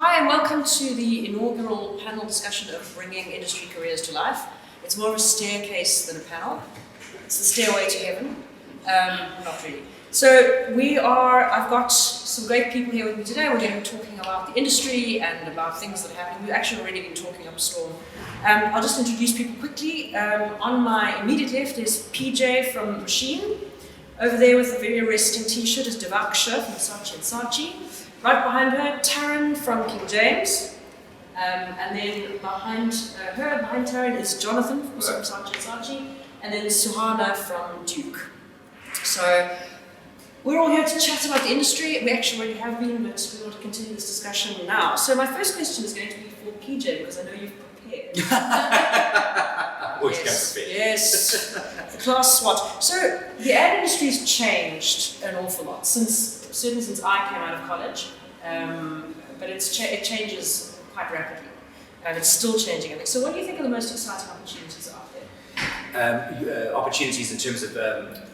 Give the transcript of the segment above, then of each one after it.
Hi and welcome to the inaugural panel discussion of bringing industry careers to life. It's more of a staircase than a panel. It's the stairway to heaven. Not really. So I've got some great people here with me today. We're going to be talking about the industry and about things that are happening. We've actually already been talking up a storm. I'll just introduce people quickly. On my immediate left is PJ from Machine. Over there with a very arresting t-shirt is Devaksha from Saatchi & Saatchi. Right behind her, Taryn from King James. And then behind Taryn is Jonathan from Saatchi & Saatchi. And then Suhana from Duke. So we're all here to chat about the industry. We actually already have been, but we want to continue this discussion now. So my first question is going to be for PJ, because I know you've prepared. Always yes, prepared. Yes, the class SWOT. So the ad industry's changed an awful lot, certainly since I came out of college, but it changes quite rapidly, and it's still changing. I think. So what do you think are the most exciting opportunities out there? Opportunities in terms of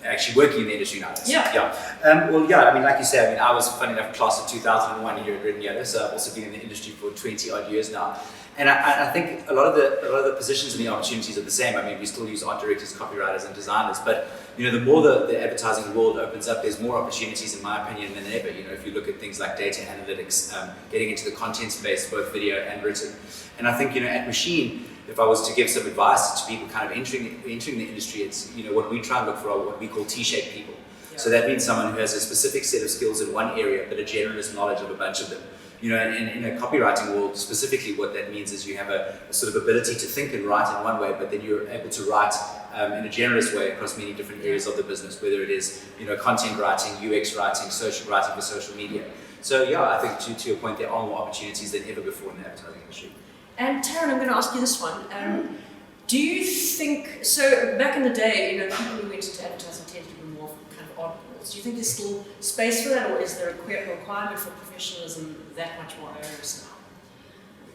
actually working in the industry now. Yeah. I mean, like you say, I was funny enough class of 2001 here at R&Y, so I've also been in the industry for 20 odd years now. And I think a lot of the positions and the opportunities are the same. I mean, we still use art directors, copywriters, and designers. But the more the advertising world opens up, there's more opportunities, in my opinion, than ever. If you look at things like data analytics, getting into the content space, both video and written. And I think at Machine, if I was to give some advice to people kind of entering the industry, it's what we try and look for are what we call T-shaped people. Yeah. So that means someone who has a specific set of skills in one area, but a generalist knowledge of a bunch of them. In a copywriting world, specifically what that means is you have a sort of ability to think and write in one way, but then you're able to write in a generalist way across many different areas of the business, whether it is content writing, UX writing, social writing for social media. So I think to your point, there are more opportunities than ever before in the advertising industry. And Taryn, I'm going to ask you this one. Do you think, so back in the day, people who went into advertising tended to be more kind of oddballs. Do you think there's still space for that, or is there a requirement for professionalism that much more onerous now?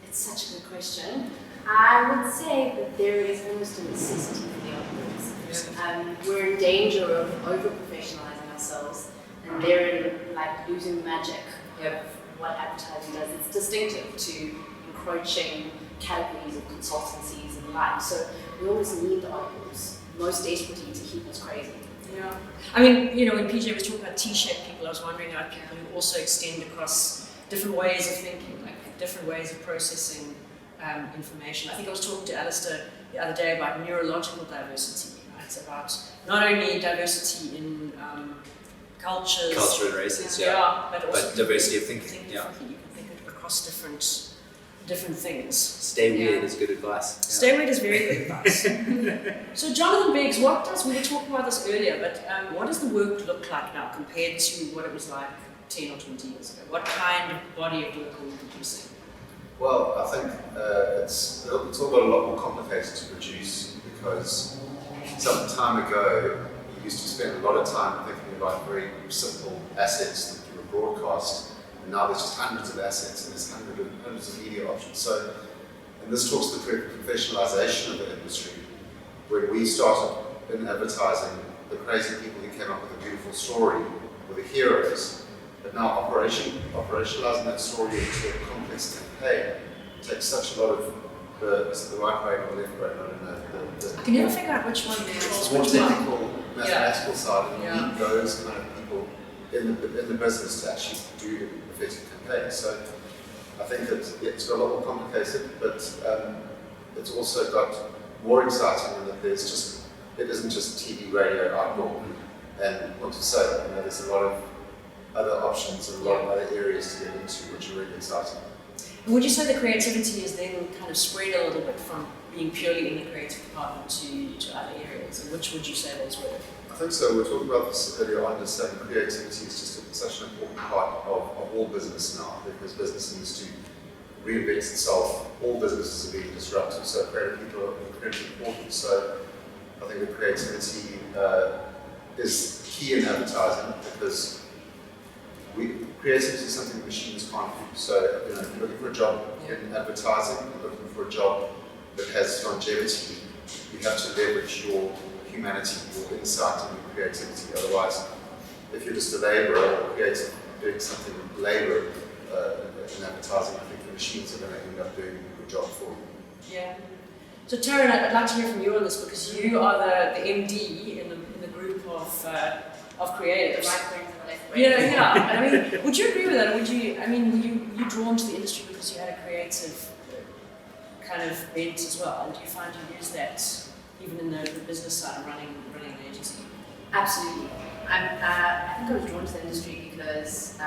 It's such a good question. I would say that there is almost a necessity for the oddballs. We're in danger of over-professionalizing ourselves, and therein, losing the magic of what advertising does. It's distinctive to encroaching categories of consultancies and the like. So we always need the oddballs, most desperately, to keep us crazy. Yeah. I mean, when PJ was talking about T-shaped people, I was wondering about people who also extend across different ways of thinking, different ways of processing information. I think I was talking to Alistair the other day about neurological diversity. It's about not only diversity in cultures, culture and races, but also diversity of thinking. You can think across different things. Stay weird is good advice. Stay weird is very good advice. So Jonathan Biggs, we were talking about this earlier, but what does the work look like now compared to what it was like 10 or 20 years ago? What kind of body of work are we producing? Well, I think it's all got a lot more complicated to produce, because some time ago you used to spend a lot of time thinking about very simple assets that you were broadcast. And now there's just hundreds of assets and there's hundreds of media options. So, and this talks to the professionalization of the industry. When we started in advertising, the crazy people who came up with a beautiful story were the heroes. But now operationalizing that story into a complex campaign takes such a lot of the right brain or the left brain. I don't know. I can never figure out which one controls more which technical, one. mathematical side, and you need those kind of people in the business to actually do effective campaigns. So I think it's got a lot more complicated, but it's also got more exciting in that it isn't just TV, radio, outdoor. And what to say, there's a lot of other options and a lot of other areas to get into, which are really exciting. And would you say the creativity is then kind of spread a little bit from being purely in the creative department to other areas? And which would you say those were? I think so. We were talking about this earlier on, just saying creativity is just such an important part of all business now, because business needs to reinvent itself. All businesses are being disrupted, so creative people are incredibly important. So I think the creativity is key in advertising, because creativity is something machines can't do. So if you're looking for a job in advertising, you're looking for a job that has longevity, you have to leverage your humanity, your insight, and your creativity. Otherwise, if you're just a labourer or creative doing something with labour in advertising, I think the machines are going to end up doing a good job for you. Yeah. So Taryn, I'd like to hear from you on this because you are the MD in the group of creatives. The right brain and the left brain. Yeah. I mean, would you agree with that? Or would you? I mean, were you drawn to the industry because you had a creative kind of bent as well? And do you find you use that even in the business side of running an agency? Absolutely. I think I was drawn to the industry because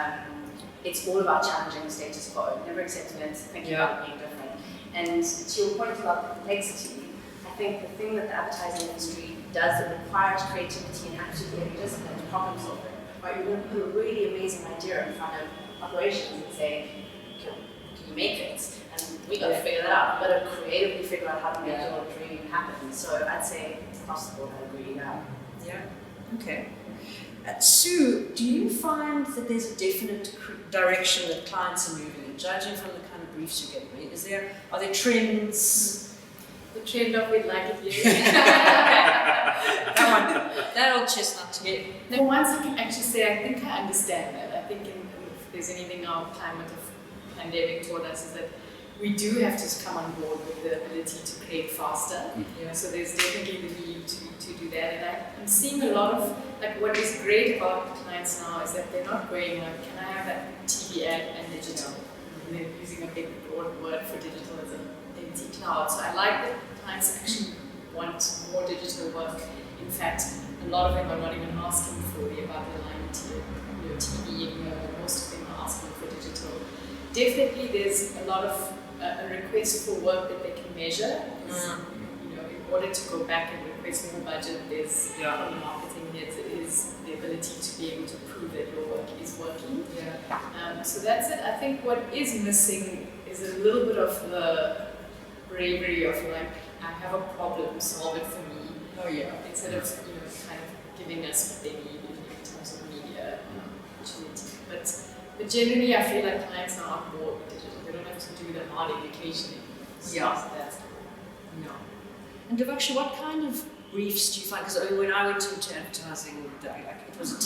it's all about challenging the status quo, never accepting it, thinking about it being different. And to your point about complexity, I think the thing that the advertising industry does, it requires creativity and absolutely discipline to problem solving. Right? You're going to put a really amazing idea in front of operations and say, can you make it? And we got to figure that out. We've got to creatively figure out how to make your dream happen. So I'd say it's possible, I agree now. Yeah. Okay. Sue, do you find that there's a definite direction that clients are moving in, judging from the kind of briefs you're getting? Are there trends? The trend of we'd like it here. That old chestnut to get. For once, I can actually say I think I understand that. I think if there's anything our climate of pandemic taught us is that we do have to come on board with the ability to create faster. Yeah. So there's definitely the need to do that. And I'm seeing a lot of, like, what is great about clients now is that they're not going like, can I have that TV ad and digital? And they're using a big broad word for digital as an empty cloud. So I like that clients actually want more digital work. In fact, a lot of them are not even asking for the above the line TV anymore. Most of them are asking for digital. Definitely there's a lot of a request for work that they can measure. You know, in order to go back and request more budget, there's from marketing heads, it is the ability to be able to prove that your work is working. So that's it. I think what is missing is a little bit of the bravery of like, I have a problem, solve it for me. Instead of kind of giving us what they need in terms of media opportunity. But generally, I feel like clients are on board with digital. They don't have to do the hard education. And Devaksha, what kind of briefs do you find? Because when I went into advertising, it was a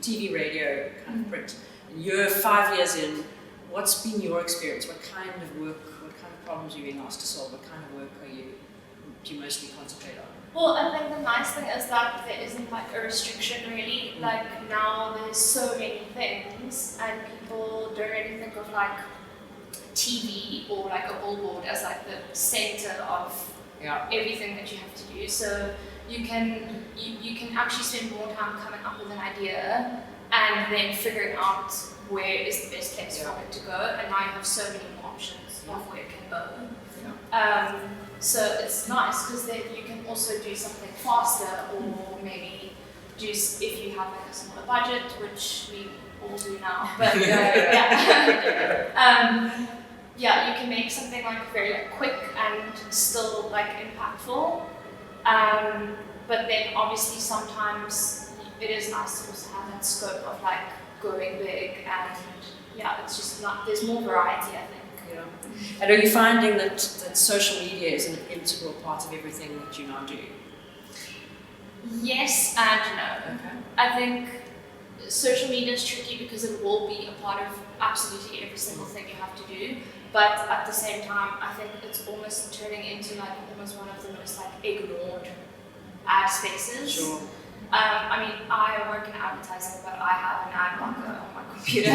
TV, radio kind of print. And you're 5 years in. What's been your experience? What kind of work? What kind of problems are you being asked to solve? What kind of work do you mostly concentrate on? Well, I think the nice thing is that there isn't like a restriction really. Like now there's so many things and people don't really think of like TV or like a billboard as like the center of everything that you have to do. So you can actually spend more time coming up with an idea and then figuring out where is the best place for it to go, and now you have so many more options of where it can go. So it's nice because then you can also do something faster, or maybe do if you have like a smaller budget, which we all do now. But you can make something like very like, quick and still like impactful. But then obviously sometimes it is nice to also have that scope of like going big, and it's just not. There's more variety, I think. And are you finding that social media is an integral part of everything that you now do? Yes and no. Okay. I think social media is tricky because it will be a part of absolutely every single thing you have to do. But at the same time, I think it's almost turning into like almost one of the most like ignored ad spaces. Sure. I mean, I work in advertising, but I have an ad blocker on my computer.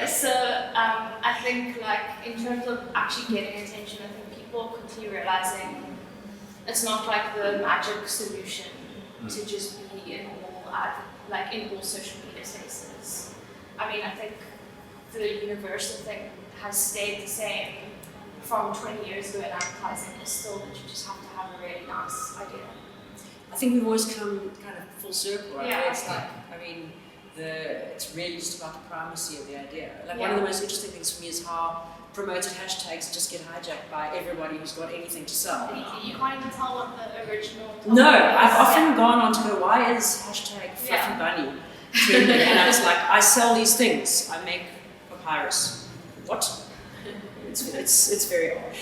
So I think like in terms of actually getting attention, I think people are quickly realizing it's not like the magic solution to just be in all social media spaces. I mean, I think the universal thing has stayed the same from 20 years ago in advertising. Is still that you just have to have a really nice idea. I think we've always come kind of full circle, right? Yeah. It's like, I mean, it's really just about the primacy of the idea. Like one of the most interesting things for me is how promoted hashtags just get hijacked by everybody who's got anything to sell. You can't even tell what the original. No, I've often gone on to go, why is hashtag fluffy bunny trending? And I was like, I sell these things. I make papyrus. What? It's very odd.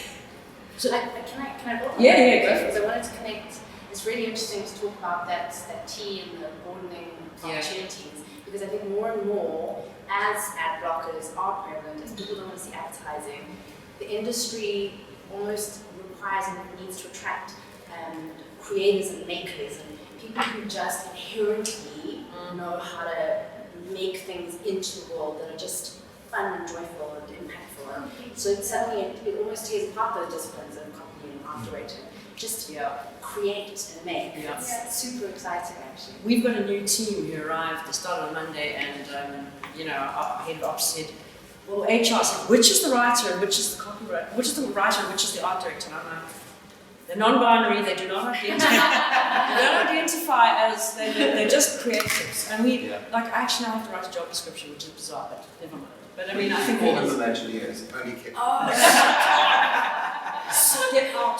So can I build on that? Yeah, go for it. Because I wanted to connect it's really interesting to talk about that T and the broadening opportunities, because I think more and more, as ad blockers are prevalent, as people don't want to see advertising, the industry almost requires and needs to attract creators and makers and people who just inherently know how to make things into the world that are just fun and joyful and impactful. So suddenly it almost tears apart those disciplines of copy and art directing. Just create and make. It's super exciting, actually. We've got a new team who arrived. They started on Monday, and our head of ops said, well, HR said, which is the writer and which is the copywriter? Which is the writer and which is the art director? And I'm like, they're non-binary. They do not identify as they're just creatives. And we I actually now have to write a job description, which is bizarre, but never mind. But I mean, I think all of them engineers, only kids. Get out.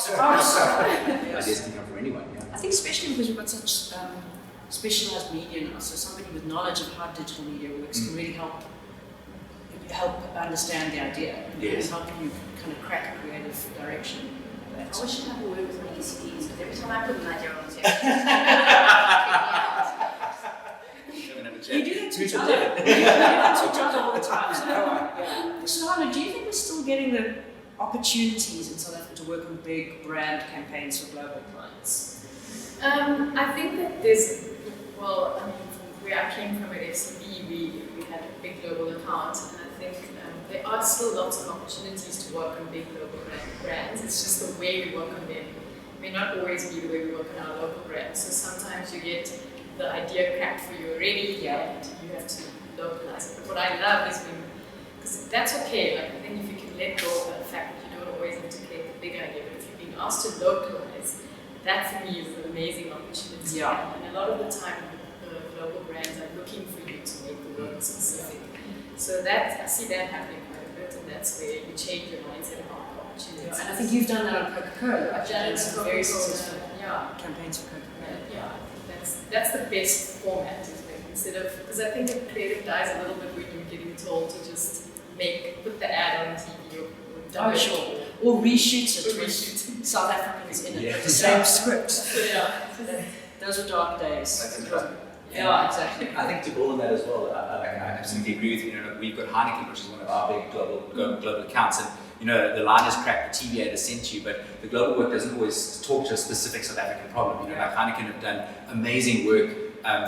Ideas can come from anyone. I think especially because we've got such specialized media now, so somebody with knowledge of how digital media works can really help understand the idea and help you kind of crack a creative direction. I wish I'd have a word with my ECDs, because every time I put an idea on the table, We do that to each other. We do that to each other all the time. So Hannah, do you think we're still getting the opportunities in South Africa to work on big brand campaigns for global clients? I think that there's, from where I came from at FCB, we had a big global account, and I think there are still lots of opportunities to work on big global brands. It's just the way we work on them may not always be the way we work on our local brands. So sometimes you get the idea cracked for you already, and you have to localize it. But what I love is because that's okay. Like, I think if you can let go of the fact that you don't always have to create the big idea, but if you're being asked to localize, that for me is an amazing opportunity. And a lot of the time, the global brands are looking for you to make the work specific. So I see that happening quite a bit, and that's where you change your mindset about opportunities. And I think you've done that on Coca-Cola. I've done it some very successful campaigns for Coca-Cola. That's the best format, isn't it? Instead of, because I think the creative dies a little bit when you're getting told to just put the ad on TV or dub it. Or reshoot it with South Africans in it, the same script. Those were dark days. Yeah, exactly. I think to build on that as well, I absolutely agree with you. We've got Heineken, which is one of our big global accounts, and the line is cracked, the TV ad is sent to you, but the global work doesn't always talk to a specific South African problem. Like Heineken have done amazing work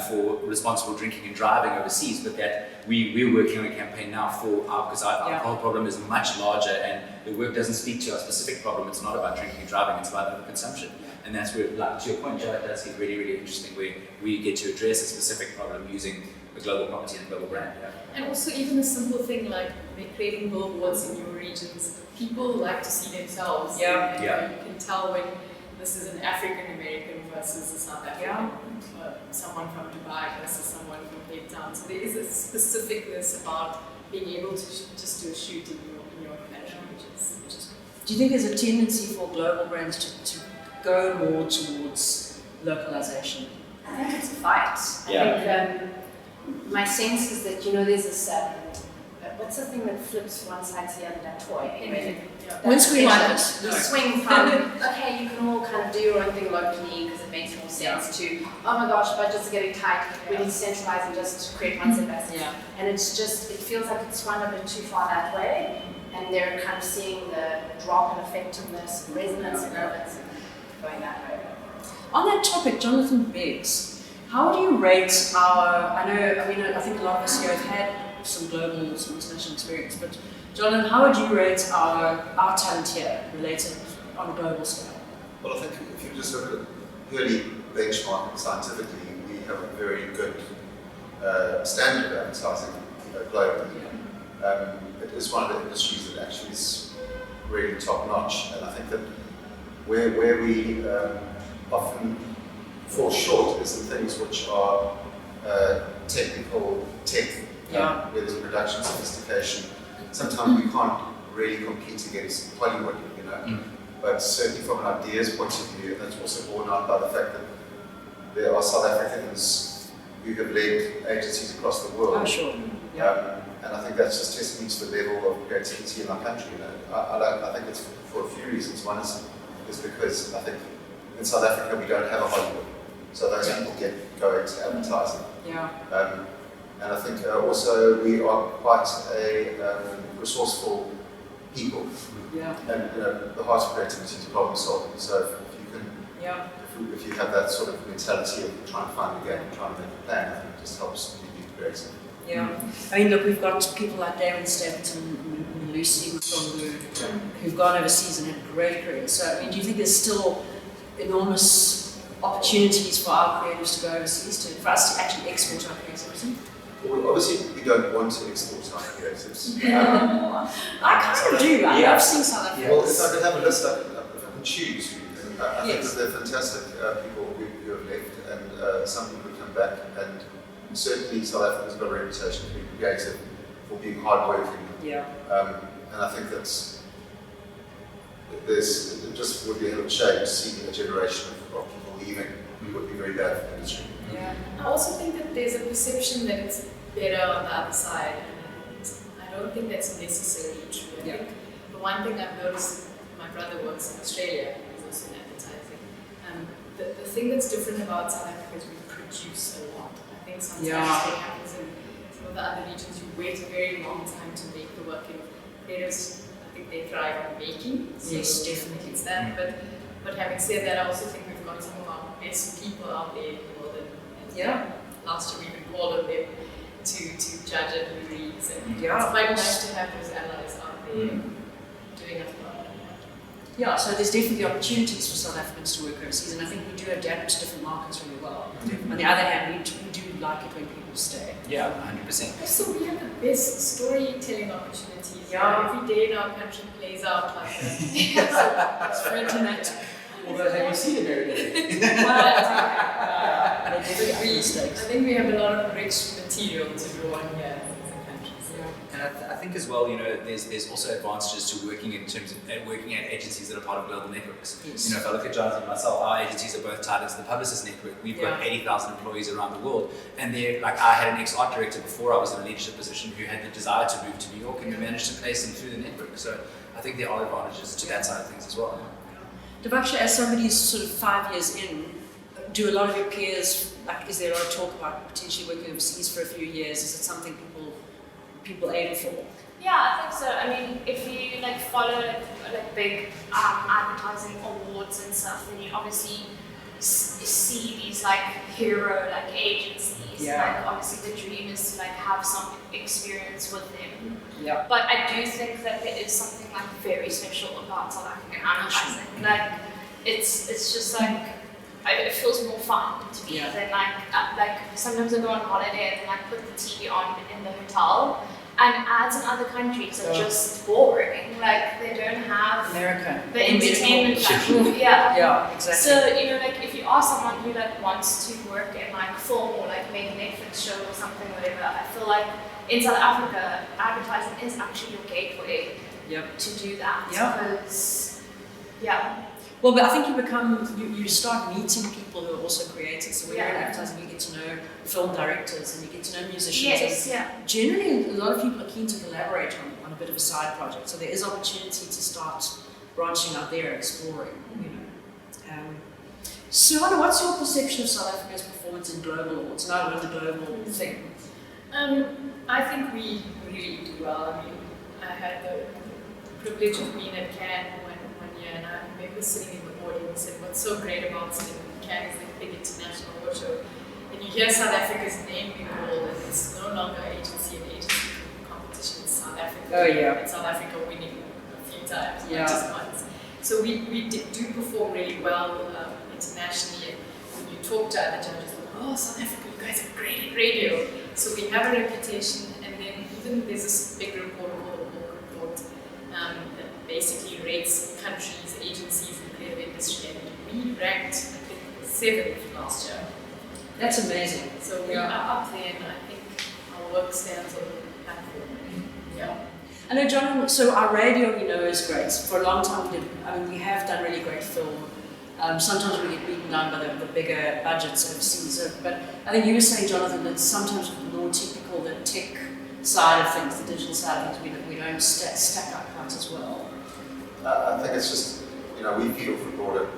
for responsible drinking and driving overseas, but that we're working on a campaign now because our alcohol problem is much larger, and the work doesn't speak to our specific problem. It's not about drinking and driving, it's about overconsumption. And that's where, like to your point, Joe, it does get really, really interesting, where we get to address a specific problem using a global property and a global brand. And also even a simple thing like creating billboards in your regions. People like to see themselves. You can tell when this is an African American versus a South African, someone from Dubai versus someone from Cape Town. So there is a specificness about being able to just do a shoot in your country, which is Do you think there's a tendency for global brands to go more towards localization? I think it's a fight. I think my sense is that, there's this, what's the thing that flips one side to the other, that toy? Windscreen wipers. The swing from, okay, you can all kind of do your own thing locally because it makes more sense to, oh my gosh, budgets are getting tight, we need to centralize and just create one set basis. And it's just, it feels like it's run a bit too far that way, and they're kind of seeing the drop in effectiveness, resonance, and relevance going that way. On that topic, Jonathan Biggs, how do you rate I think a lot of us here have had some global, some international experience, but Jonathan, how would you rate our talent here related on a global scale? Well, I think if you just look at purely benchmarking scientifically, we have a very good standard of advertising globally. It is one of the industries that actually is really top notch, and I think that where we often fall short is the things which are technical tech, where there's production sophistication. Sometimes we can't really compete against Hollywood, but certainly from an ideas point of view, and that's also borne out by the fact that there are South Africans who have led agencies across the world. I'm sure. And I think that's just testament to the level of creativity in our country. I think it's for a few reasons. One is because I think in South Africa we don't have a Hollywood, so those people go into advertising. Yeah. And I think also we are quite a resourceful people. Yeah. And the heart of creativity is problem solving. So if you can, if you have that sort of mentality of trying to find a game, trying to make a plan, I think it just helps you be creative. Yeah. I mean, look, we've got people like David Stapleton and Lucy who've gone overseas and had great careers. So, I mean, do you think there's still enormous opportunities for our creatives to go overseas, for us to actually export our creativity? Well, obviously, we don't want to export our creatives. I kind of do. I love seeing South Africa. Well, if I could have a list, if I could choose, I think that they're fantastic people who have left, and some people have come back, and certainly South Africa's got a reputation for being creative, for being hardworking. Yeah. And I think that's it just would be a hell of a shame to see a generation of people leaving. It would be very bad for the industry. Yeah. I also think that there's a perception that it's better on the other side, and I don't think that's necessarily true. I think the one thing I've noticed, my brother works in Australia, he's also in advertising. The thing that's different about South Africa is we produce a lot. I think sometimes what happens in some of the other regions, you wait a very long time to make the work, and creatives, I think they thrive on making. So yes, definitely. It's that, but having said that, I also think we've got some of our best people out there in the world. And last year we even called on them to judge at the reads, and it's quite nice to have those allies out there doing us well. Yeah, so there's definitely opportunities for South Africans to work overseas, and I think we do adapt to different markets really well. On the other hand, we do like it when people stay. Yeah, 100%. Also, we have the best storytelling opportunities. Yeah. Every day in our country plays out like that. It's very dramatic. Although, have you seen America? They definitely make I mistakes. think we have a lot of rich material to draw on here as a country. So. And I think as well, there's also advantages to working in terms of working at agencies that are part of global networks. Yes. If I look at Jonathan and myself, our agencies are both tied into the Publicist Network. We've got 80,000 employees around the world, and I had an ex-art director before I was in a leadership position who had the desire to move to New York, and we managed to place them through the network. So I think there are advantages to that side of things as well. Devaksha, as somebody who's sort of 5 years in, do a lot of your peers, is there a lot of talk about potentially working overseas for a few years? Is it something people aim for? Yeah, I think so. I mean, if you follow big advertising awards and stuff, then you obviously see these hero agencies. Yeah. Obviously the dream is to have some experience with them. Yeah. But I do think that there is something very special about South African advertising. It's just it feels more fun to me than sometimes I go on holiday and then I put the TV on in the hotel, and ads in other countries are just boring. They don't have America. the entertainment value. Yeah, exactly. So if you are someone who wants to work in film or make a Netflix show or something, whatever, I feel in South Africa, advertising is actually your gateway to do that. Because Well, but I think you start meeting people who are also creative. So when you're in advertising, you get to know film directors and you get to know musicians. yes, and generally, a lot of people are keen to collaborate on a bit of a side project. So there is opportunity to start branching out there, exploring. Suhana, what's your perception of South Africa's performance in global awards? Now we're in the global thing. I think we really do well. I mean, I had the privilege of being at Cannes one year, and I remember sitting in the audience, and what's so great about sitting in Cannes is the big international award show, and you hear South Africa's name being called, and it's no longer agency competition, it's South Africa. Oh, yeah. And South Africa winning a few times, not just once. So we do perform really well internationally, and when you talk to other judges, South Africa, you guys are great at radio. So we have a reputation, and then even there's this big report called the Hawk Report that basically rates countries, agencies in the creative industry, and we ranked, I think, 7th last year. That's amazing. So we are up there, and I think our work stands on the platform. Yeah. I know, John, so our radio is great. For a long time we have done really great film. Sometimes we get beaten down by the bigger budgets overseas. But I think you were saying, Jonathan, that sometimes more typical, the tech side of things, the digital side of things, we don't stack up quite as well. I think it's just, we feed off a broader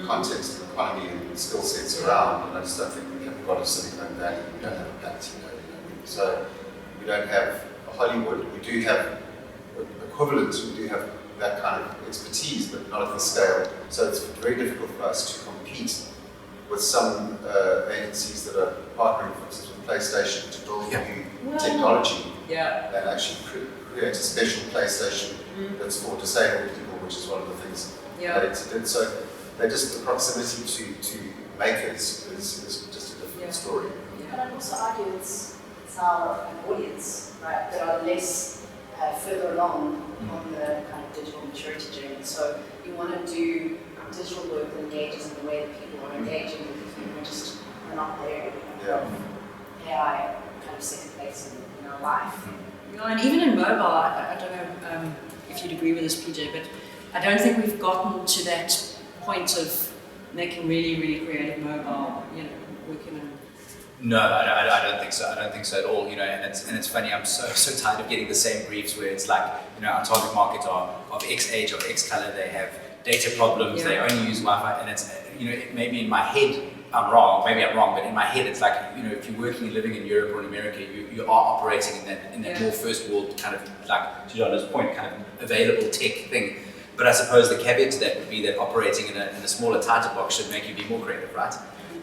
context and economy and skill sets around, and I just don't think we have a lot of Silicon Valley. We don't have a Latino, so we don't have a Hollywood. We do have equivalents. We do have that kind of expertise, but not at the scale. So it's very difficult for us to compete with some agencies that are partnering, for instance, with PlayStation to build new technology and actually create a special PlayStation that's for disabled people, which is one of the things they did. So they just, the proximity to makers is just a different story. But I'd also argue it's our audience, right, that are less further along on the kind of digital maturity journey. So you want to do digital work that engages in the way that people are engaging with you. We're not there. AI kind of second place in our life. And even in mobile, I don't know if you'd agree with this, PJ, but I don't think we've gotten to that point of making really, really creative mobile, working in. No, I don't think so. I don't think so at all. And it's funny. I'm so tired of getting the same briefs where it's like, our target market are of X age, of X color. They have data problems. They only use Wi-Fi, and it's maybe in my head I'm wrong. Maybe I'm wrong, but in my head it's like if you're working and living in Europe or in America, you are operating in that more first world kind of, like to John's point, kind of available tech thing. But I suppose the caveat to that would be that operating in a smaller, tighter box should make you be more creative, right?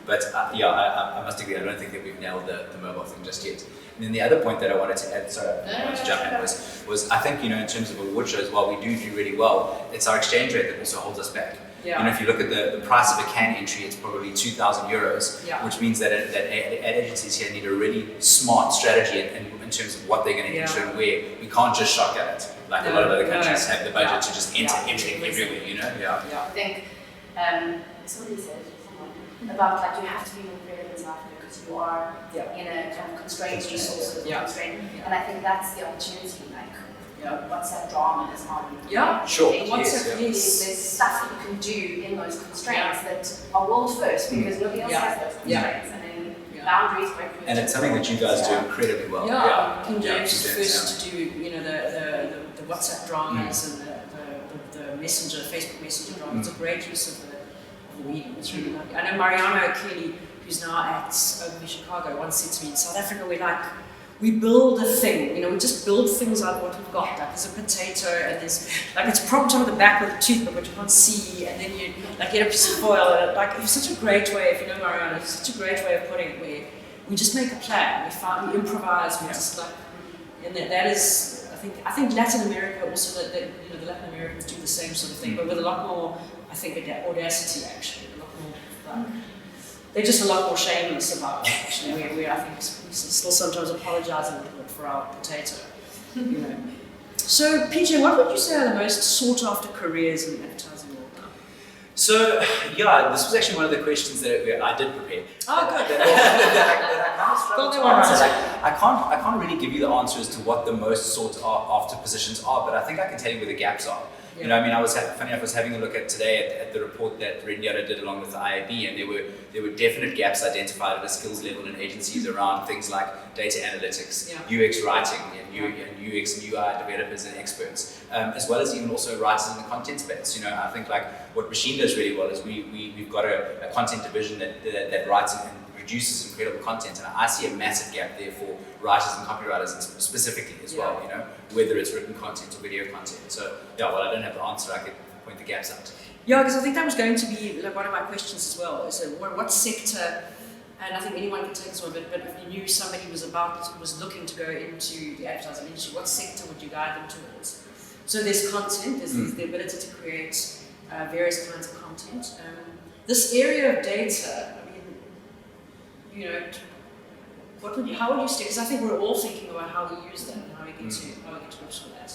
But I must agree, I don't think that we've nailed the mobile thing just yet. And then the other point that I wanted to add, to jump in, was I think, in terms of award shows, while we do really well, it's our exchange rate that also holds us back. If you look at the price of a can entry, it's probably 2,000 euros, which means that ad agencies here need a really smart strategy in terms of what they're going to enter and where. We can't just shotgun it, like a lot of other countries have the budget to just enter everything everywhere, I think somebody said about you have to be more creative in South Africa because you are in a kind of constrained resources constraint, and I think that's the opportunity. What's that drama is on. Sure. There's stuff that you can do in those constraints that are world first because nobody else has those constraints, and then boundaries break. And it's something that you guys do incredibly well. King James was first to do the WhatsApp dramas and the Messenger, Facebook Messenger drama. It's a great use of the medium. It's really lovely. I know Mariano Kelly, who's now at Open Chicago, once said to me, in South Africa we build a thing, we just build things out of what we've got. Like there's a potato and there's it's propped on the back with a toothpick which you can't see, and then you get a piece of foil, and it's such a great way, if you know Mariano, it's such a great way of putting it, where we just make a plan, we improvise, we just and that is, I think Latin America also, the Latin Americans do the same sort of thing, but with a lot more, I think, audacity actually, a lot more they're just a lot more shameless about it, actually. We I think, we still sometimes apologise a little bit for our potato, So, PJ, what would you say are the most sought-after careers in the advertising world now? So, this was actually one of the questions that I did prepare. Oh, good. that I kind of struggled to answer. I can't really give you the answer as to what the most sought-after positions are, but I think I can tell you where the gaps are. I was having a look at today at the report that R&Y did along with the IAB, and there were definite gaps identified at a skills level in agencies around things like data analytics, UX writing, and UX and UI developers and experts, as well as even also writers in the content space. I think what Machine does really well is we've got a content division that writes and produces incredible content, and I see a massive gap there for writers and copywriters specifically as well, whether it's written content or video content. So while I don't have the answer, I could point the gaps out. Because I think that was going to be one of my questions as well, is what sector, and I think anyone can take this one, but if you knew somebody was looking to go into the advertising industry, what sector would you guide them towards? So there's content, there's the ability to create various kinds of content. This area of data, how would you stick? Because I think we're all thinking about how we use that and how we get to grips with that.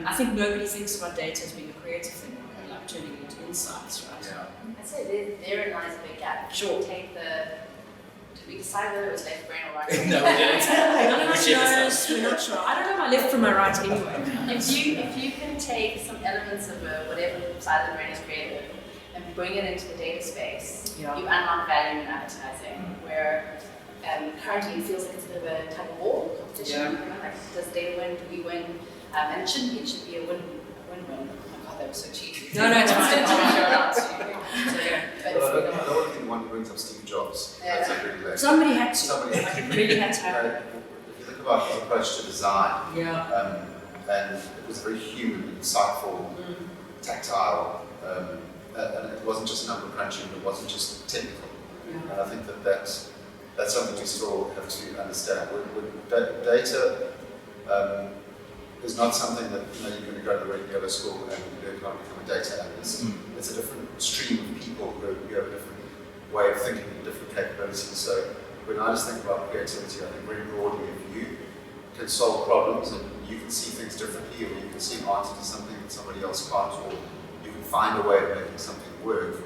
I think nobody thinks about data as being a creative thing, like turning it into insights, right? I'd say therein lies a big gap. Sure. Did we decide whether it was left brain or right brain? No, we didn't. None of us knows. We're not sure. I don't know my left from my right anyway. If you can take some elements of whatever side of the brain is creative and bring it into the data space, you unlock value in advertising, where currently it feels like it's a bit of a tug of war competition. Does data win? Do we win? And it shouldn't be. It should be a win-win. Oh my that was so cheesy. No, it's fine. I don't want to be the one who brings up Steve Jobs. That's a really late. Somebody had to. Somebody Like, it really had to happen. If you think about his approach to design, Yeah. and it was very human, insightful, tactile, and it wasn't just number crunching, it wasn't just technical. Yeah. And I think that's something we still have to understand. Data is not something that you're going to go to regular school and learn how to become a data analyst. It's a different stream of people who have a different way of thinking and different capabilities. So when I just think about creativity, I think very broadly, if you can solve problems and you can see things differently, or you can see an answer to something that somebody else can't, or you can find a way of making something work,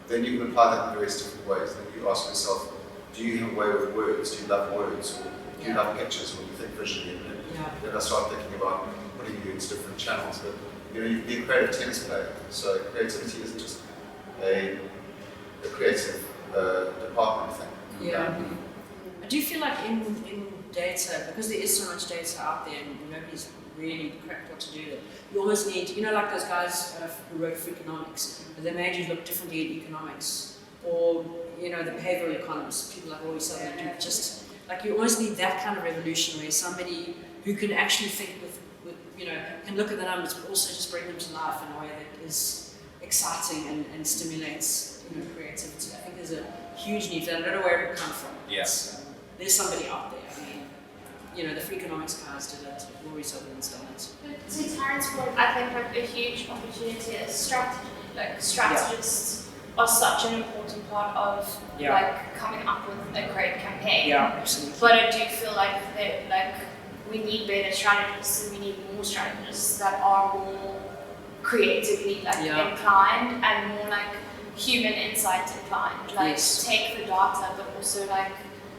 then you can apply that in various different ways. Then you ask yourself, do you have a way with words? Do you love words? Or do you love pictures? Or do you think visually? And then I start thinking about putting you into different channels. But you can be a creative tennis player. So creativity isn't just a creative department thing. Yeah. I do feel like in data, because there is so much data out there and nobody's really cracked what to do with it, you almost need, like those guys who wrote Freakonomics, they made you look differently at economics, or the behavioral economists, people like Roy Sutherland, who just, like, you always need that kind of revolution where somebody who can actually think with can look at the numbers but also just bring them to life in a way that is exciting and stimulates creativity. I think there's a huge need for that. I don't know where it would come from. Yes. There's somebody out there. I mean, the Freakonomics guys did it, Rory Sutherland's done it. But to Taryn's point, I think like a huge opportunity is strategy. Like strategists are such an important part of like coming up with a great campaign. Yeah, absolutely. But I do feel like we need better strategists, and we need more strategists that are more creatively inclined and more like human insight inclined. Like take the data, but also like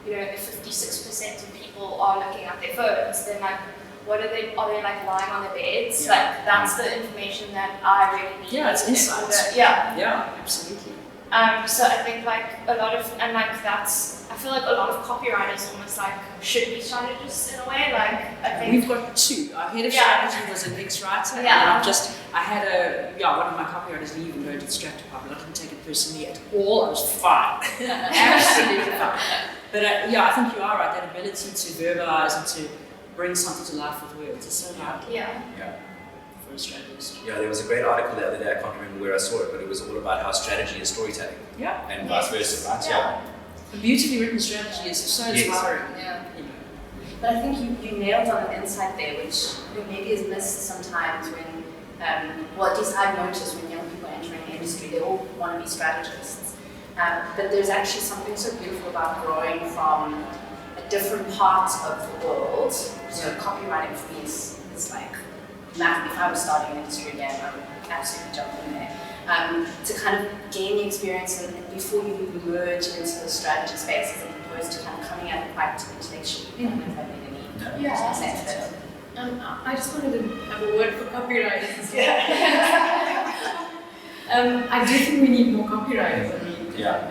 if 56% of people are looking at their phones, then like what are they like lying on their beds? Like that's the information that I really need. Yeah, it's insights. Yeah, absolutely. So I think like a lot of, and like I feel like a lot of copywriters almost like should be strategists in a way. Like I think we've got two. Our head of strategy was an ex-writer, and I had one of my copywriters leave and go into the strat department. I didn't take it personally at all. I was fine, absolutely fine. But I think you are right. That ability to verbalize and to bring something to life with words is so hard. Yeah. For a strategist. Yeah, there was a great article the other day, I can't remember where I saw it, but it was all about how strategy is storytelling. Yeah. And vice versa, right? A beautifully written strategy is so inspiring. But I think you nailed on an insight there, which maybe is missed sometimes when, at least I've noticed when young people are entering the industry, they all want to be strategists. But there's actually something so beautiful about growing from a different part of the world. So copywriting for me is like, math. If I was starting an industry again, I would absolutely jump in there. To kind of gain the experience and before you merge into the strategy space, as opposed to kind of coming at it quite intellectually. I don't know if that made any sense. I just wanted to have a word for copywriters as well. I do think we need more copywriters. I mean,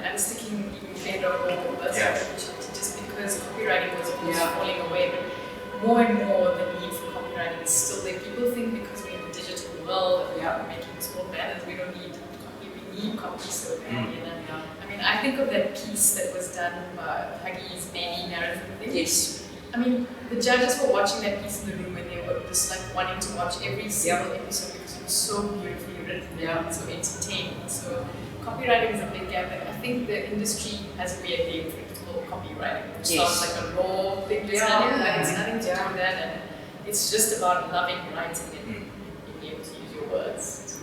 I'm sticking even further on this opportunity just because copywriting was falling away. But more and more, the need for copywriting is still there. People think because we're in the digital world and we are making small banners, we don't need copy. We need copy so badly. I mean, I think of that piece that was done by Huggy's Baby narrative thing. Yes. I mean, the judges were watching that piece in the room and they were just like wanting to watch every single episode because it was so beautifully written and so entertaining. So copywriting is a big gap, and I think the industry has a weird name for it called copywriting, which sounds like a law thing to study, but it's nothing to do with that, and it's just about loving writing and being able to use your words.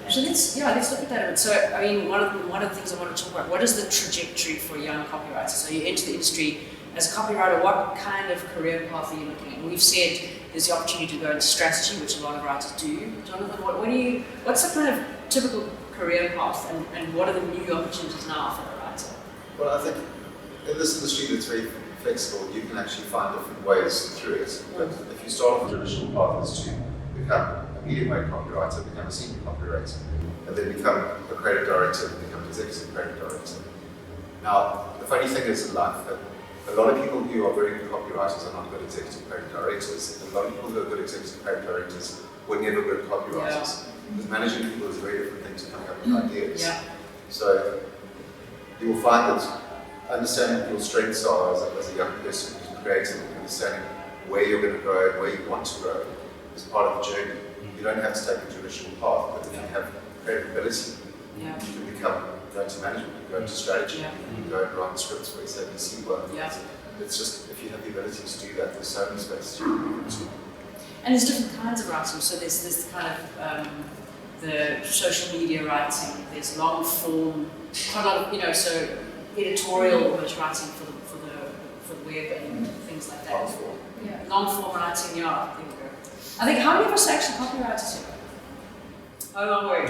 So let's look at that a bit. So I mean, one of the things I want to talk about, what is the trajectory for a young copywriter? So you enter the industry as a copywriter, what kind of career path are you looking at? We've said there's the opportunity to go into strategy, which a lot of writers do. Jonathan, what's the kind of typical career path, and what are the new opportunities now for the writer? Well, I think in this industry that's very flexible, you can actually find different ways through it. But if you start with the traditional path is to become a medium-weight copywriter, become a senior copywriter, and then become a creative director, become an executive creative director. Now, the funny thing is in life that a lot of people who are very good copywriters are not good executive creative directors. And a lot of people who are good executive creative directors were never good copywriters. Because managing people is a very different thing to coming up with ideas. Yeah. So you will find that understanding what your strengths are as a young person who's creative, and understanding where you're going to grow and where you want to grow is part of the journey. You don't have to take a traditional path, but if you have creative ability, you can go into management, you go into strategy, you can go and write scripts for SABC work. It's just, if you have the ability to do that, there's so many spaces you can move into. And there's different kinds of writing. So there's this kind of the social media writing. There's long form, quite a lot of, so editorial almost writing for the web and things like that. Long form. Long form writing. Yeah, there we go. I think how many of us are actually copywriters here? Oh my word.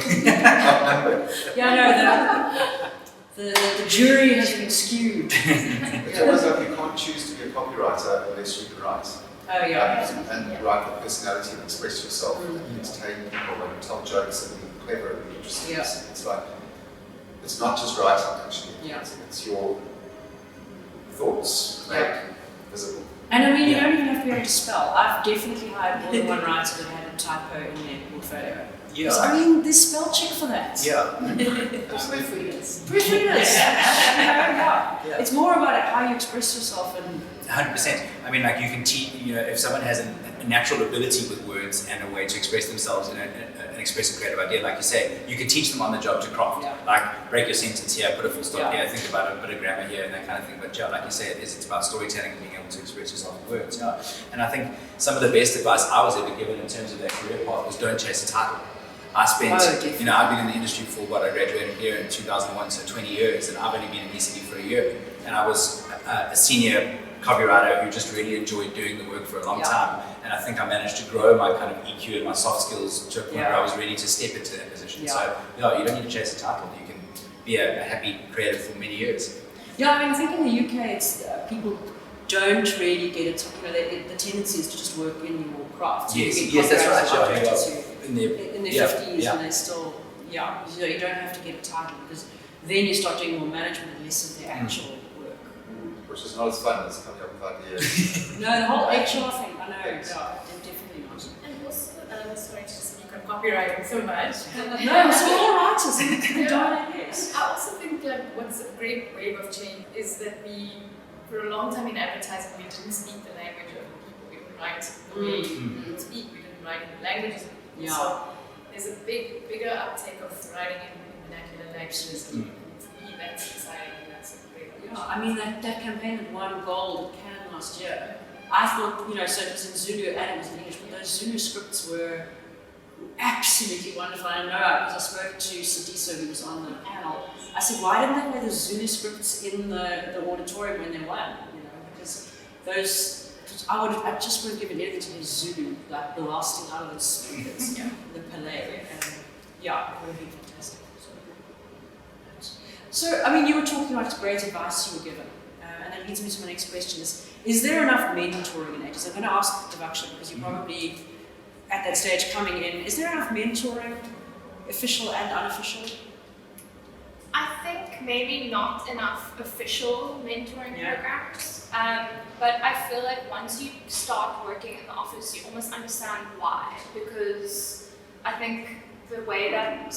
The jury has been skewed. It's almost like you can't choose to be a copywriter unless you can write. Oh yeah. And write with personality and express yourself and entertain people and tell jokes and be clever and be interesting. Yeah. It's like, it's not just writing actually. Yeah. It's your thoughts made visible. And I mean, you don't even have to be able to spell. I've definitely hired more than one writer that had a typo in their portfolio. Yeah. I mean, there's spell check for that. Yeah. Proofreaders. Proofreaders. Yeah. It's more about how you express yourself and 100%. I mean, like you can teach, if someone has a natural ability with words and a way to express themselves and express a creative idea, like you say, you can teach them on the job to craft. Yeah. Like break your sentence here, put a full stop here, think about a bit of grammar here and that kind of thing. But yeah, like you say, it's about storytelling and being able to express yourself in words. Yeah. And I think some of the best advice I was ever given in terms of that career path was don't chase a title. I spent, I've been in the industry for I graduated here in 2001, so 20 years, and I've only been in ECD for a year. And I was a senior copywriter who just really enjoyed doing the work for a long time. And I think I managed to grow my kind of EQ and my soft skills to a point where I was ready to step into that position. So, you don't need to chase a title. You can be a happy creative for many years. Yeah, I mean, I think in the UK, it's people don't really get it. The tendency is to just work in your craft. So Yes, that's right. In their 50s, and they still, you don't have to get a title because then you start doing more management and less of the actual work. Which is not as fun as coming up with ideas. No, the whole HR thing, I know, definitely not. And also, sorry to speak on copywriting so much. No, so all writers in darn yes. I also think like what's a great wave of change is that we, for a long time in advertising, we didn't speak the language of people. We didn't write the way we would speak. We didn't write in the languages of people. Yeah. So there's a bigger uptake of writing in vernacular languages. And for me, that's exciting and that's a great opportunity. Yeah, I mean, that campaign that won gold at Cannes last year, I thought, so it was in Zulu and it was in English, but those Zulu scripts were absolutely wonderful. I know because I spoke to Sidiso, who was on the panel. I said, why didn't they play the Zulu scripts in the auditorium when they won? Because those, I just would have given anything to hear Zulu, like blasting out of the speakers, the Palais, and it would have been fantastic. So, I mean, you were talking about great advice you were given, and that leads me to my next question is there enough mentoring in ages? I'm going to ask Devaksha because you're probably at that stage coming in. Is there enough mentoring, official and unofficial? I think maybe not enough official mentoring programs, but I feel like once you start working in the office, you almost understand why, because I think the way that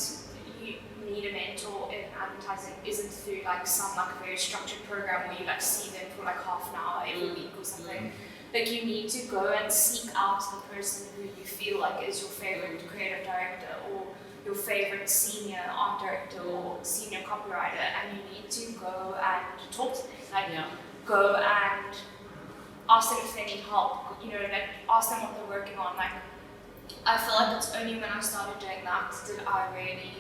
you need a mentor in advertising isn't through some very structured program where you see them for half an hour every week or something. Like you need to go and seek out the person who you feel is your favorite creative director or your favorite senior art director or senior copywriter, and you need to go and talk to them. Go and ask them if they need help. Ask them what they're working on. I feel like it's only when I started doing that did I really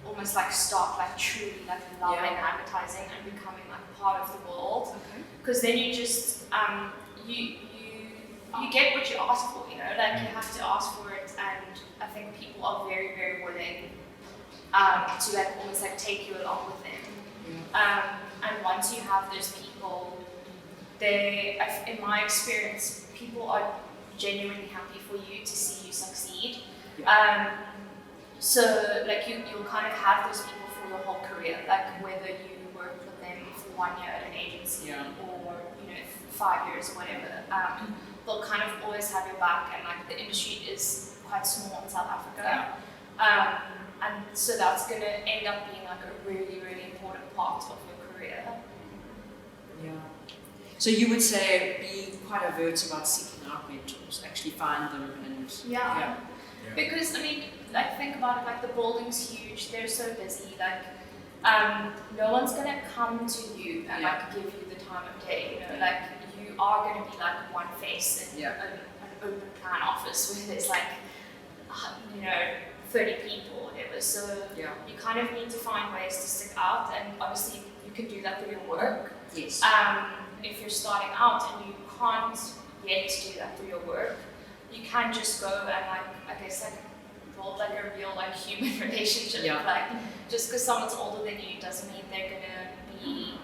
almost start truly loving advertising and becoming part of the world. Because then you just you get what you ask for. You have to ask for it, and I think people are very, very willing to almost take you along with them. And once you have those people, in my experience, people are genuinely happy for you to see you succeed. So you'll kind of have those people for your whole career, whether you work with them for 1 year at an agency or 5 years or whatever, they'll kind of always have your back, and like the industry is quite small in South Africa. And so that's going to end up being like a really, really important part of your career. Yeah. So you would say be quite overt about seeking out mentors, actually find them and Yeah. Because I mean, like think about it, like the building's huge, they're so busy, like no one's gonna come to you and like give you the time of day, you know, like you are gonna be like one face in an open plan office where there's like 30 people or whatever. So you kind of need to find ways to stick out, and obviously you can do that through your work. Yes. If you're starting out and you can't yet do that through your work, you can just go and build like a real like human relationship. Like just because someone's older than you doesn't mean they're gonna be,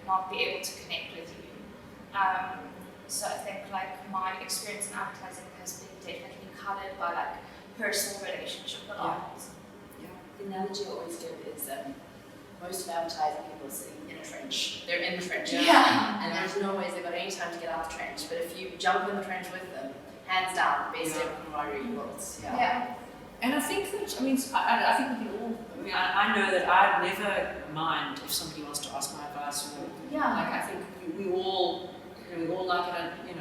not be able to connect with you. So I think like my experience in advertising has been definitely colored by like personal relationship a lot. The analogy I always give is most of advertising people are sitting in a trench. They're in the trench. And there's no ways they've got any time to get out of the trench. But if you jump in the trench with them, hands down, the best ever camaraderie you built. And I think that, I think we can all, I know that I'd never mind if somebody wants to ask my advice or, like, I think we all like it,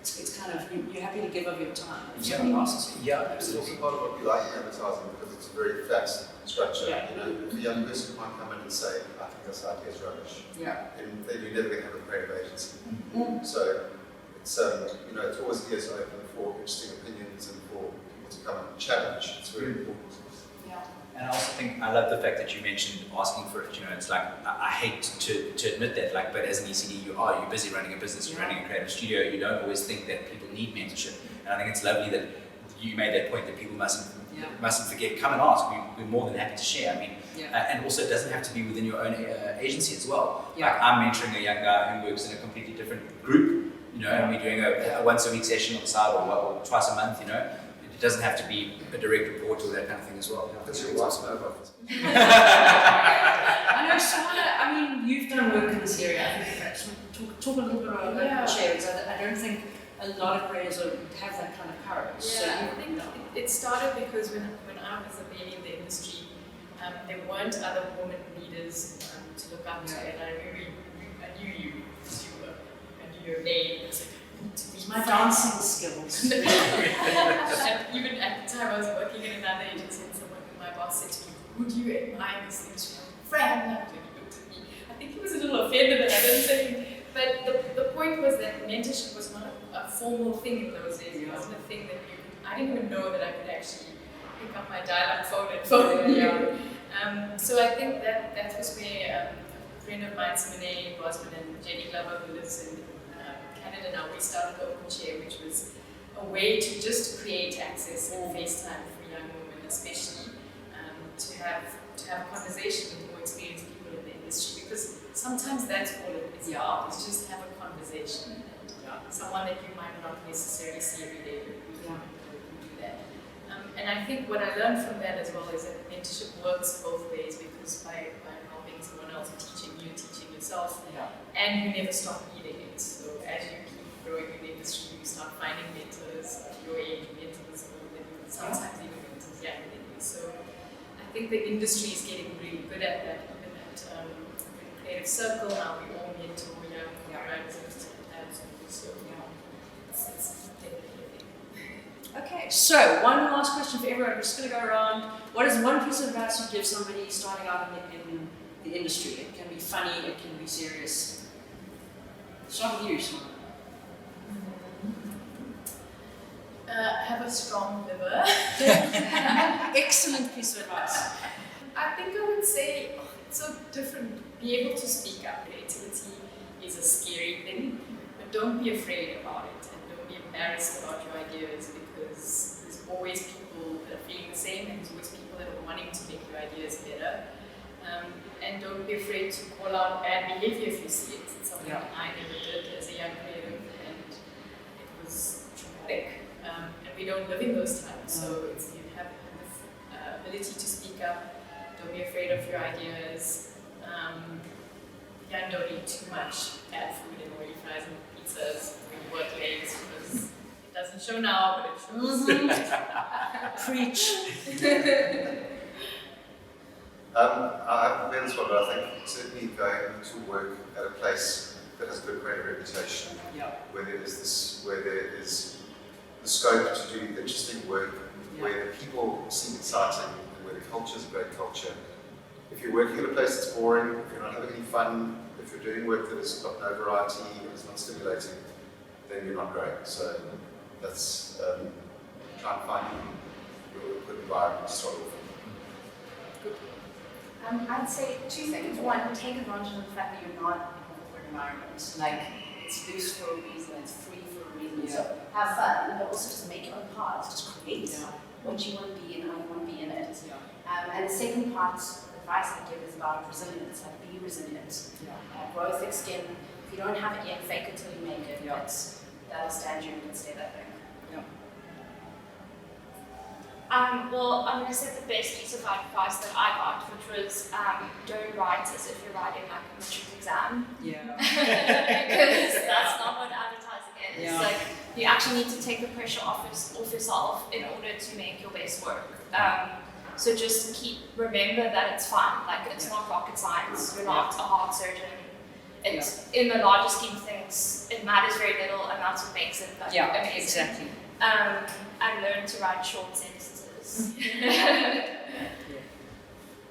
it's kind of, you're happy to give of your time if somebody asks you. It's also part of what we like in advertising because it's a very fast structure. If a young person might come in and say, I think this idea is rubbish, and then you're never going to have a creative agency. So it's it's always ears open for interesting opinions and for people to come and challenge. It's very important. And I also think I love the fact that you mentioned asking for it. It's like I hate to admit that, like, but as an ECD, you're busy running a business, you're running a creative studio. You don't always think that people need mentorship, and I think it's lovely that you made that point that people mustn't forget. Come and ask. We're more than happy to share. I mean, and also it doesn't have to be within your own agency as well. Like I'm mentoring a young guy who works in a completely different group. And we're doing a once a week session on the side or twice a month. It doesn't have to be a direct report or that kind of thing as well. That's your wife's mobile. I know, Shauna, you've done work in this area. I think perhaps talk a little bit about that, because I don't think a lot of creators have that kind of courage. I think it started because when I was a baby in the industry, there weren't other women leaders to look up to, and I knew you because I knew your name. My dancing skills. And even at the time I was working in another agency, and my boss said to me, "Who do you admire in this industry?" Fran. And he looked at me. I think he was a little offended that I didn't say him. But the point was that mentorship was not a formal thing in those days. It wasn't a thing that I didn't even know that I could actually pick up my dial-up phone and phone you. So I think that was where a friend of mine, Simone Bosman and Jenny Glover, who lives in Canada now, we started the Open Chair, which was a way to just create access and FaceTime for young women, especially to have a conversation with more experienced people in the industry, because sometimes that's all it is about, is just have a conversation. And someone that you might not necessarily see every day, but you can do that. And I think what I learned from that as well is that mentorship works both ways, because by helping someone else, teaching yourself, and you never stop needing it. So as you keep growing in the industry, you start finding mentors of your age, mentors older than you, sometimes even mentors younger than you. So I think the industry is getting really good at that. Even at the Creative Circle now, we all mentor young writers and so it's definitely a thing. Okay, so one last question for everyone. We're just going to go around. What is one piece of advice you'd give somebody starting out in the industry? It can be funny, it can be serious. Start with you, Simone. Have a strong liver. Excellent piece of advice. I think I would say it's so different. Be able to speak up. Creativity is a scary thing, but don't be afraid about it, and don't be embarrassed about your ideas, because there's always people that are feeling the same, and there's always people that are wanting to make your ideas better. And don't be afraid to call out bad behavior if you see it. It's something that I never did as a young creative, and it was traumatic. And we don't live in those times, so you have the ability to speak up. Don't be afraid of your ideas. Yeah, don't eat too much bad food and oily fries and pizzas when you work late because it doesn't show now, but it shows. Preach. I haven't been as well, but I think certainly going to work at a place that has a good creative reputation, Yeah. where there is the scope to do interesting work, where the people seem exciting, and where the culture is a great culture. If you're working at a place that's boring, if you're not having any fun, if you're doing work that has got no variety and is not stimulating, then you're not great. So that's try and find a good environment to start with. I'd say two things. One, take advantage of the fact that you're not in a corporate environment. Like, it's loose for a reason, it's free for a reason. Yeah. So have fun, but also just make your own path. Just create what you want to be and how you want to be in it. Yeah. And the second part of advice I give is about resilience. Like, be resilient. Yeah. Grow thick skin. If you don't have it yet, fake it till you make it. Yeah. That'll stand you in good stead, I think. Well, I'm going to say the best piece of advice that I got, which was don't write as if you're writing like a matric exam. Yeah. Because that's not what advertising is. Yeah. Like, you actually need to take the pressure off yourself in order to make your best work. So just remember that it's fun. Like, it's not rocket science. You're not a heart surgeon. It's in the larger scheme of things, it matters very little, and that's what makes it like amazing. Exactly. And learn to write short sentences.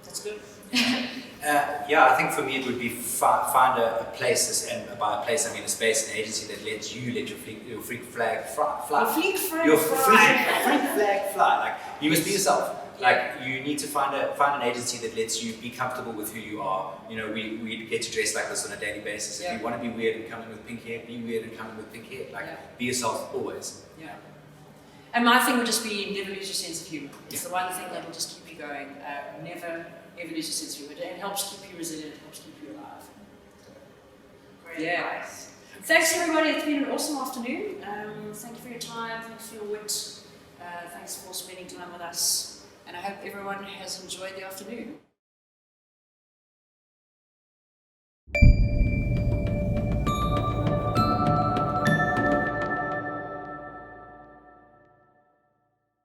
That's good. I think for me it would be find a place, and by a place I mean a space, an agency that lets you let your freak flag fly. Freak flag Your fly. freak flag fly. Like, you must be yourself. Like, you need to find an agency that lets you be comfortable with who you are. You know, we get to dress like this on a daily basis. If you want to be weird and come in with pink hair, be weird and come in with pink hair. Like, be yourself always. Yeah. And my thing would just be never lose your sense of humour. It's the one thing that will just keep you going. Never ever lose your sense of humour. It helps keep you resilient. It helps keep you alive. Great advice. Thanks everybody. It's been an awesome afternoon. Thank you for your time. Thanks for your wit. Thanks for spending time with us. And I hope everyone has enjoyed the afternoon.